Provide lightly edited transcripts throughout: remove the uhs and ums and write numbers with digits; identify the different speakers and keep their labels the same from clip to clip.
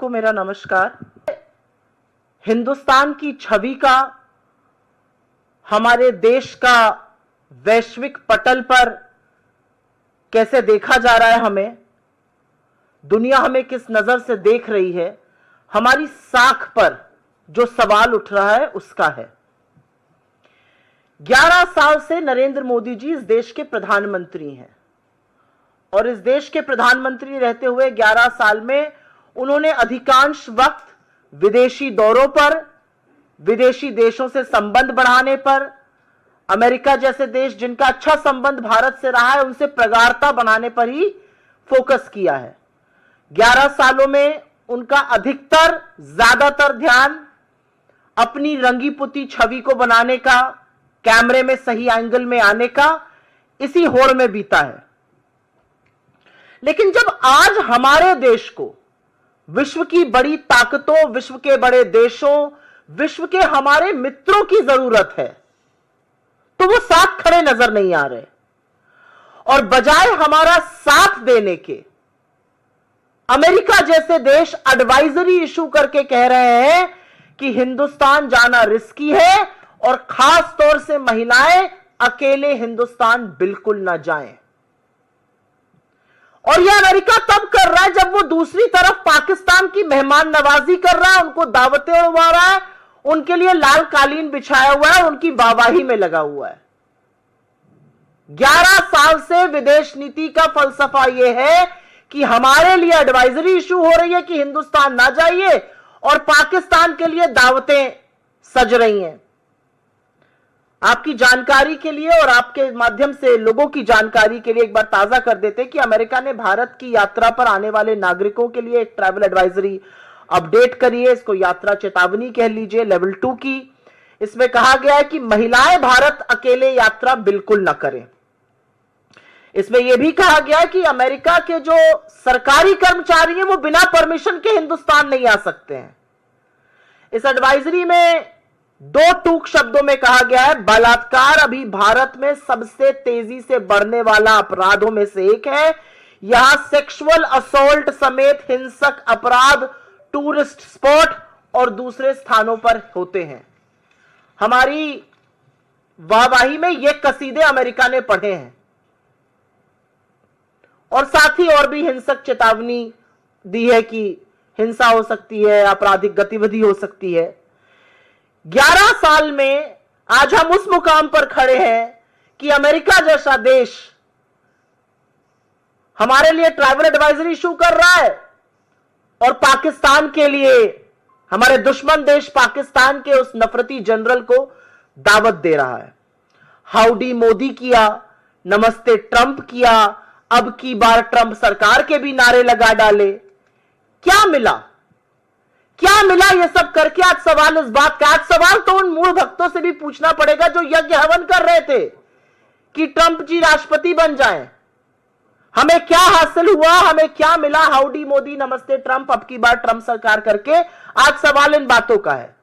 Speaker 1: सबको मेरा नमस्कार। हिंदुस्तान की छवि का, हमारे देश का वैश्विक पटल पर कैसे देखा जा रहा है, हमें दुनिया हमें किस नजर से देख रही है, हमारी साख पर जो सवाल उठ रहा है उसका है। 11 साल से नरेंद्र मोदी जी इस देश के प्रधानमंत्री हैं और इस देश के प्रधानमंत्री रहते हुए 11 साल में उन्होंने अधिकांश वक्त विदेशी दौरों पर, विदेशी देशों से संबंध बढ़ाने पर, अमेरिका जैसे देश जिनका अच्छा संबंध भारत से रहा है उनसे प्रगाढ़ता बनाने पर ही फोकस किया है। 11 सालों में उनका अधिकतर, ज्यादातर ध्यान अपनी रंगी पुती छवि को बनाने का, कैमरे में सही एंगल में आने का, इसी होड़ में बीता है। लेकिन जब आज हमारे देश को विश्व की बड़ी ताकतों, विश्व के बड़े देशों, विश्व के हमारे मित्रों की जरूरत है, तो वो साथ खड़े नजर नहीं आ रहे और बजाय हमारा साथ देने के अमेरिका जैसे देश एडवाइजरी इशू करके कह रहे हैं कि हिंदुस्तान जाना रिस्की है और खास तौर से महिलाएं अकेले हिंदुस्तान बिल्कुल ना जाएं। और यह अमेरिका तब कर रहा है जब वो दूसरी तरफ पाकिस्तान की मेहमान नवाजी कर रहा है, उनको दावतें उड़ा रहा है, उनके लिए लाल कालीन बिछाया हुआ है, उनकी वाहवाही में लगा हुआ है। 11 साल से विदेश नीति का फलसफा यह है कि हमारे लिए एडवाइजरी इशू हो रही है कि हिंदुस्तान ना जाइए और पाकिस्तान के लिए दावतें सज रही हैं। आपकी जानकारी के लिए और आपके माध्यम से लोगों की जानकारी के लिए एक बार ताजा कर देते कि अमेरिका ने भारत की यात्रा पर आने वाले नागरिकों के लिए एक ट्रैवल एडवाइजरी अपडेट करी है। इसको यात्रा चेतावनी कह लीजिए, लेवल 2 की। इसमें कहा गया है कि महिलाएं भारत अकेले यात्रा बिल्कुल न करें। इसमें यह भी कहा गया है कि अमेरिका के जो सरकारी कर्मचारी हैं वो बिना परमिशन के हिंदुस्तान नहीं आ सकते हैं। इस एडवाइजरी में 2 टूक शब्दों में कहा गया है, बलात्कार अभी भारत में सबसे तेजी से बढ़ने वाला अपराधों में से एक है। यहां सेक्सुअल असॉल्ट समेत हिंसक अपराध टूरिस्ट स्पॉट और दूसरे स्थानों पर होते हैं। हमारी वाहवाही में ये कसीदे अमेरिका ने पढ़े हैं और साथ ही और भी हिंसक चेतावनी दी है कि हिंसा हो सकती है, आपराधिक गतिविधि हो सकती है। 11 साल में आज हम उस मुकाम पर खड़े हैं कि अमेरिका जैसा देश हमारे लिए ट्रैवल एडवाइजरी इशू कर रहा है और पाकिस्तान के लिए, हमारे दुश्मन देश पाकिस्तान के उस नफरती जनरल को दावत दे रहा है। हाउडी मोदी किया, नमस्ते ट्रंप किया, अब की बार ट्रंप सरकार के भी नारे लगा डाले। क्या मिला, क्या मिला ये सब करके? आज सवाल इस बात का, आज सवाल तो उन मूल भक्तों से भी पूछना पड़ेगा जो यज्ञ हवन कर रहे थे कि ट्रंप जी राष्ट्रपति बन जाएं। हमें क्या हासिल हुआ, हमें क्या मिला? हाउडी मोदी, नमस्ते ट्रंप, अब की बार ट्रंप सरकार करके आज सवाल इन बातों का है।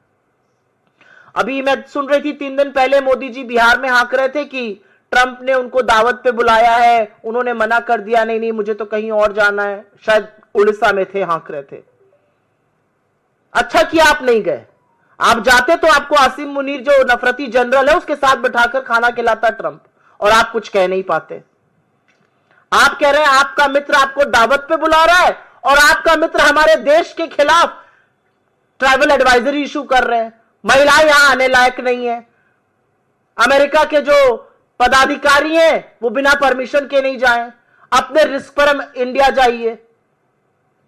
Speaker 1: अभी मैं सुन रही थी 3 दिन पहले मोदी जी बिहार में हाँक रहे थे कि ट्रंप ने उनको दावत पे बुलाया है, उन्होंने मना कर दिया, नहीं नहीं मुझे तो कहीं और जाना है। शायद उड़ीसा में थे, हाँक रहे थे। अच्छा किया आप नहीं गए। आप जाते तो आपको आसिम मुनीर जो नफरती जनरल है उसके साथ बैठाकर खाना खिलाता ट्रंप, और आप कुछ कह नहीं पाते। आप कह रहे हैं आपका मित्र आपको दावत पे बुला रहा है और आपका मित्र हमारे देश के खिलाफ ट्रैवल एडवाइजरी इशू कर रहे हैं। महिलाएं यहां आने लायक नहीं है। अमेरिका के जो पदाधिकारी हैं वो बिना परमिशन के नहीं जाएं, अपने रिस्क पर हम इंडिया जाइए।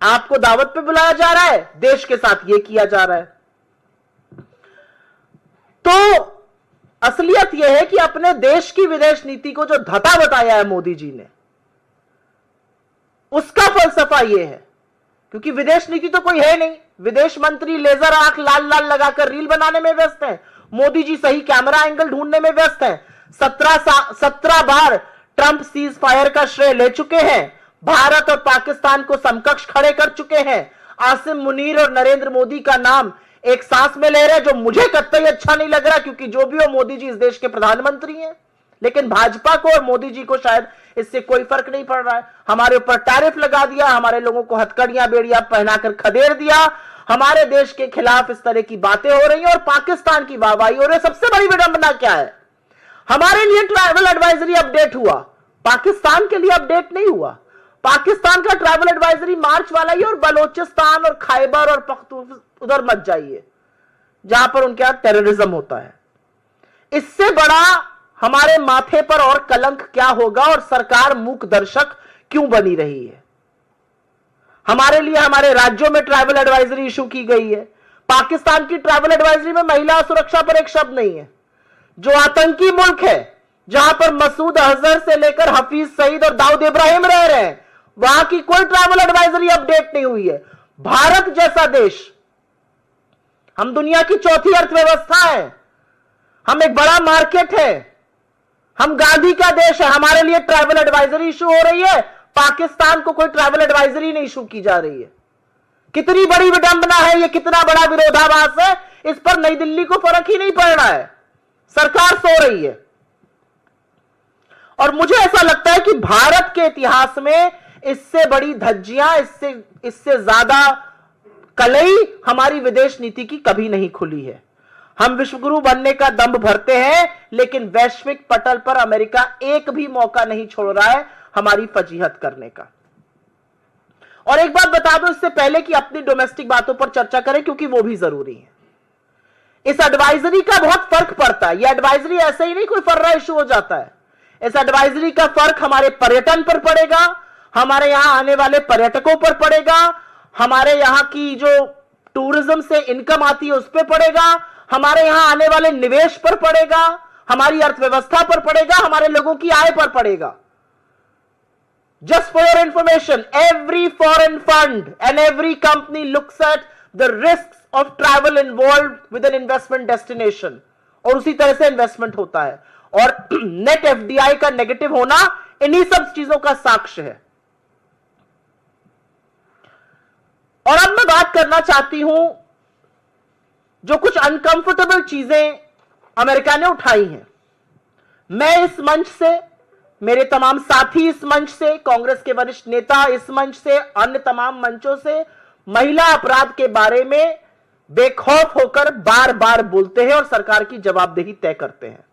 Speaker 1: आपको दावत पे बुलाया जा रहा है, देश के साथ ये किया जा रहा है। तो असलियत यह है कि अपने देश की विदेश नीति को जो धता बताया है मोदी जी ने, उसका फलसफा यह है, क्योंकि विदेश नीति तो कोई है नहीं। विदेश मंत्री लेजर आंख लाल लाल लगाकर रील बनाने में व्यस्त हैं, मोदी जी सही कैमरा एंगल ढूंढने में व्यस्त हैं। 17 बार ट्रंप सीज फायर का श्रेय ले चुके हैं, भारत और पाकिस्तान को समकक्ष खड़े कर चुके हैं। आसिम मुनीर और नरेंद्र मोदी का नाम एक सांस में ले रहे हैं, जो मुझे कतई अच्छा नहीं लग रहा, क्योंकि जो भी हो मोदी जी इस देश के प्रधानमंत्री हैं। लेकिन भाजपा को और मोदी जी को शायद इससे कोई फर्क नहीं पड़ रहा है। हमारे ऊपर टैरिफ लगा दिया, हमारे लोगों को हथकड़ियां बेड़ियां पहनाकर खदेड़ दिया, हमारे देश के खिलाफ इस तरह की बातें हो रही हैं और पाकिस्तान की वाहवाही हो रही है। सबसे बड़ी विडंबना क्या है, हमारे लिए ट्रैवल एडवाइजरी अपडेट हुआ, पाकिस्तान के लिए अपडेट नहीं हुआ। पाकिस्तान का ट्रैवल एडवाइजरी मार्च वाला ही, और बलोचिस्तान और खैबर और पख्तून उधर मत जाइए जहां पर उनके यहां टेररिज्म होता है। इससे बड़ा हमारे माथे पर और कलंक क्या होगा, और सरकार मूक दर्शक क्यों बनी रही है। हमारे लिए हमारे राज्यों में ट्रैवल एडवाइजरी इशू की गई है, पाकिस्तान की ट्रैवल एडवाइजरी में महिला सुरक्षा पर एक शब्द नहीं है। जो आतंकी मुल्क है, जहां पर मसूद अजहर से लेकर हफीज सईद और दाऊद इब्राहिम रह रहे हैं, वहां की कोई ट्रैवल एडवाइजरी अपडेट नहीं हुई है। भारत जैसा देश, हम दुनिया की चौथी अर्थव्यवस्था है, हम एक बड़ा मार्केट है, हम गांधी का देश है, हमारे लिए ट्रैवल एडवाइजरी इशू हो रही है, पाकिस्तान को कोई ट्रैवल एडवाइजरी नहीं इशू की जा रही है। कितनी बड़ी विडंबना है ये, कितना बड़ा विरोधाभास है, इस पर नई दिल्ली को फर्क ही नहीं पड़ रहा है, सरकार सो रही है। और मुझे ऐसा लगता है कि भारत के इतिहास में इससे बड़ी धज्जियां, इससे ज्यादा कलई हमारी विदेश नीति की कभी नहीं खुली है। हम विश्वगुरु बनने का दंभ भरते हैं, लेकिन वैश्विक पटल पर अमेरिका एक भी मौका नहीं छोड़ रहा है हमारी फजीहत करने का। और एक बात बता दो इससे पहले कि अपनी डोमेस्टिक बातों पर चर्चा करें, क्योंकि वो भी जरूरी है। इस एडवाइजरी का बहुत फर्क पड़ता है। यह एडवाइजरी ऐसे ही नहीं कोई फर्रा इशू हो जाता है। इस एडवाइजरी का फर्क हमारे पर्यटन पर पड़ेगा, हमारे यहां आने वाले पर्यटकों पर पड़ेगा, हमारे यहां की जो टूरिज्म से इनकम आती है उस पर पड़ेगा, हमारे यहां आने वाले निवेश पर पड़ेगा, हमारी अर्थव्यवस्था पर पड़ेगा, हमारे लोगों की आय पर पड़ेगा। Just for your information, every foreign fund and every company looks at the risks of travel involved with an investment destination, और उसी तरह से इन्वेस्टमेंट होता है। और नेट एफडीआई का नेगेटिव होना इन्हीं सब चीजों का साक्ष्य है। और अब मैं बात करना चाहती हूं जो कुछ अनकंफर्टेबल चीजें अमेरिका ने उठाई हैं। मैं इस मंच से, मेरे तमाम साथी इस मंच से, कांग्रेस के वरिष्ठ नेता इस मंच से, अन्य तमाम मंचों से महिला अपराध के बारे में बेखौफ होकर बार बार बोलते हैं और सरकार की जवाबदेही तय करते हैं।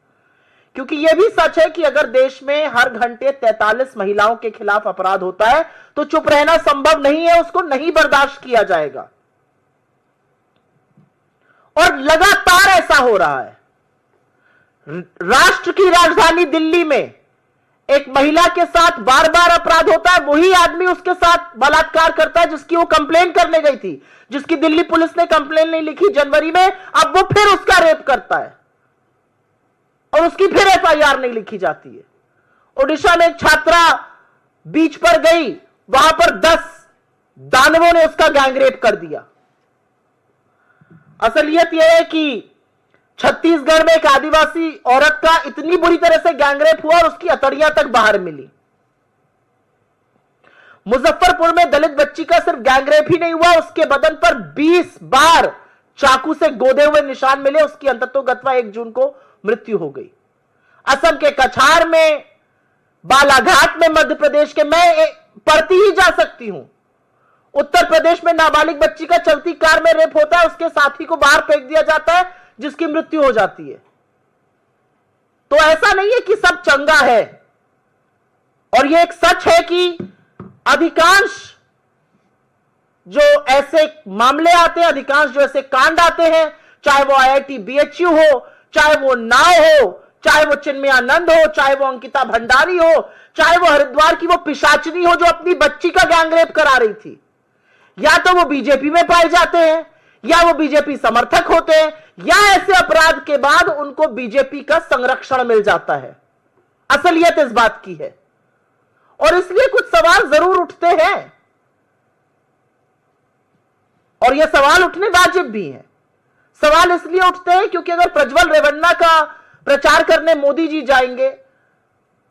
Speaker 1: क्योंकि यह भी सच है कि अगर देश में हर घंटे 43 महिलाओं के खिलाफ अपराध होता है तो चुप रहना संभव नहीं है, उसको नहीं बर्दाश्त किया जाएगा। और लगातार ऐसा हो रहा है। राष्ट्र की राजधानी दिल्ली में एक महिला के साथ बार बार अपराध होता है, वही आदमी उसके साथ बलात्कार करता है जिसकी वो कंप्लेन करने गई थी, जिसकी दिल्ली पुलिस ने कंप्लेन नहीं लिखी जनवरी में, अब वो फिर उसका रेप करता है और उसकी फिर एफआईआर नहीं लिखी जाती है। ओडिशा में एक छात्रा बीच पर गई, वहां पर 10 दानवों ने उसका गैंगरेप कर दिया। असलियत यह है कि छत्तीसगढ़ में एक आदिवासी औरत का इतनी बुरी तरह से गैंगरेप हुआ और उसकी अतड़ियां तक बाहर मिली। मुजफ्फरपुर में दलित बच्ची का सिर्फ गैंगरेप ही नहीं हुआ, उसके बदन पर 20 बार चाकू से गोदे हुए निशान मिले, उसकी अंततोगत्वा 1 जून को मृत्यु हो गई। असम के कछार में, बालाघाट में, मध्य प्रदेश के, मैं पढ़ती ही जा सकती हूं। उत्तर प्रदेश में नाबालिग बच्ची का चलती कार में रेप होता है, उसके साथी को बाहर फेंक दिया जाता है जिसकी मृत्यु हो जाती है। तो ऐसा नहीं है कि सब चंगा है। और यह एक सच है कि अधिकांश जो ऐसे मामले आते हैं, अधिकांश जो ऐसे कांड आते हैं, चाहे वो आईआईटी बीएचयू हो, चाहे वो नाव हो, चाहे वो चिन्मयानंद हो, चाहे वो अंकिता भंडारी हो, चाहे वो हरिद्वार की वो पिशाचनी हो जो अपनी बच्ची का गैंगरेप करा रही थी, या तो वो बीजेपी में पाए जाते हैं, या वो बीजेपी समर्थक होते हैं, या ऐसे अपराध के बाद उनको बीजेपी का संरक्षण मिल जाता है। असलियत इस बात की है। और इसलिए कुछ सवाल जरूर उठते हैं, और यह सवाल उठने वाजिब भी हैं। सवाल इसलिए उठते हैं क्योंकि अगर प्रज्वल रेवन्ना का प्रचार करने मोदी जी जाएंगे,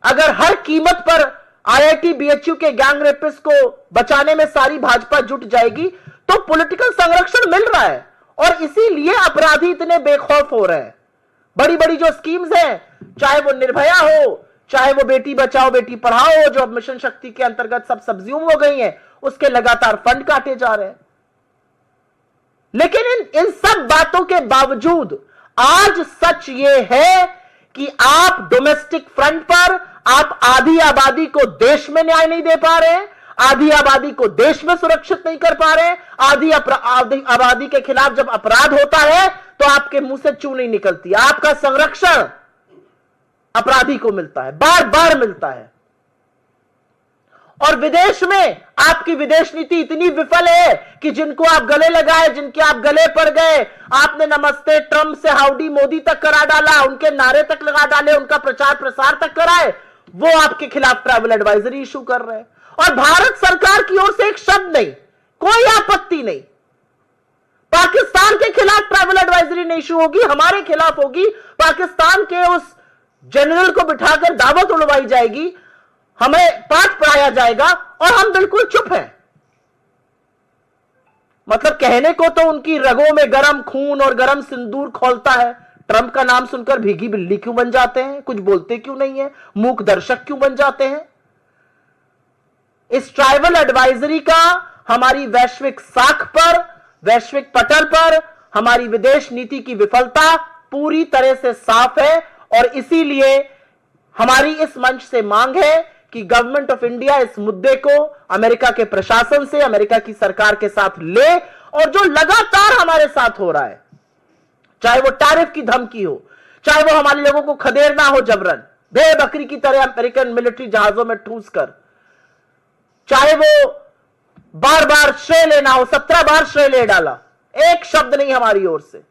Speaker 1: अगर हर कीमत पर आईआईटी बीएचयू के गैंग रेपिस्ट को बचाने में सारी भाजपा जुट जाएगी, तो पॉलिटिकल संरक्षण मिल रहा है और इसीलिए अपराधी इतने बेखौफ हो रहे हैं। बड़ी बड़ी जो स्कीम्स हैं, चाहे वो निर्भया हो, चाहे वो बेटी बचाओ बेटी पढ़ाओ हो, जो अब मिशन शक्ति के अंतर्गत सब सब्ज्यूम हो गई हैं, उसके लगातार फंड काटे जा रहे हैं। लेकिन इन सब बातों के बावजूद आज सच ये है कि आप डोमेस्टिक फ्रंट पर आप आधी आबादी को देश में न्याय नहीं दे पा रहे हैं, आधी आबादी को देश में सुरक्षित नहीं कर पा रहे, आधी आबादी के खिलाफ जब अपराध होता है तो आपके मुंह से चू नहीं निकलती। आपका संरक्षण अपराधी को मिलता है, बार बार मिलता है। और विदेश में आपकी विदेश नीति इतनी विफल है कि जिनको आप गले लगाए, जिनके आप गले पड़ गए, आपने नमस्ते ट्रंप से हाउडी मोदी तक करा डाला, उनके नारे तक लगा डाले, उनका प्रचार प्रसार तक कराए, वो आपके खिलाफ ट्रैवल एडवाइजरी इशू कर रहे हैं। और भारत सरकार की ओर से एक शब्द नहीं, कोई आपत्ति नहीं। पाकिस्तान के खिलाफ ट्रैवल एडवाइजरी नहीं इशू होगी, हमारे खिलाफ होगी। पाकिस्तान के उस जनरल को बिठाकर दावत उड़वाई जाएगी, हमें पाठ पढ़ाया जाएगा और हम बिल्कुल चुप हैं। मतलब कहने को तो उनकी रगों में गरम खून और गरम सिंदूर खौलता है, ट्रंप का नाम सुनकर भीगी बिल्ली क्यों बन जाते हैं, कुछ बोलते क्यों नहीं है, मूक दर्शक क्यों बन जाते हैं। इस ट्राइबल एडवाइजरी का हमारी वैश्विक साख पर, वैश्विक पटल पर हमारी विदेश नीति की विफलता पूरी तरह से साफ है। और इसीलिए हमारी इस मंच से मांग है कि गवर्नमेंट ऑफ इंडिया इस मुद्दे को अमेरिका के प्रशासन से, अमेरिका की सरकार के साथ ले, और जो लगातार हमारे साथ हो रहा है, चाहे वो टैरिफ की धमकी हो, चाहे वो हमारे लोगों को खदेड़ना हो जबरन बेबकरी की तरह अमेरिकन मिलिट्री जहाजों में ठूस कर, चाहे वो बार बार श्रेय लेना हो, 17 बार श्रेय ले डाला, एक शब्द नहीं हमारी ओर से।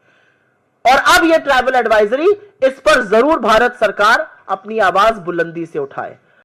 Speaker 1: और अब यह ट्राइबल एडवाइजरी, इस पर जरूर भारत सरकार अपनी आवाज बुलंदी से उठाए।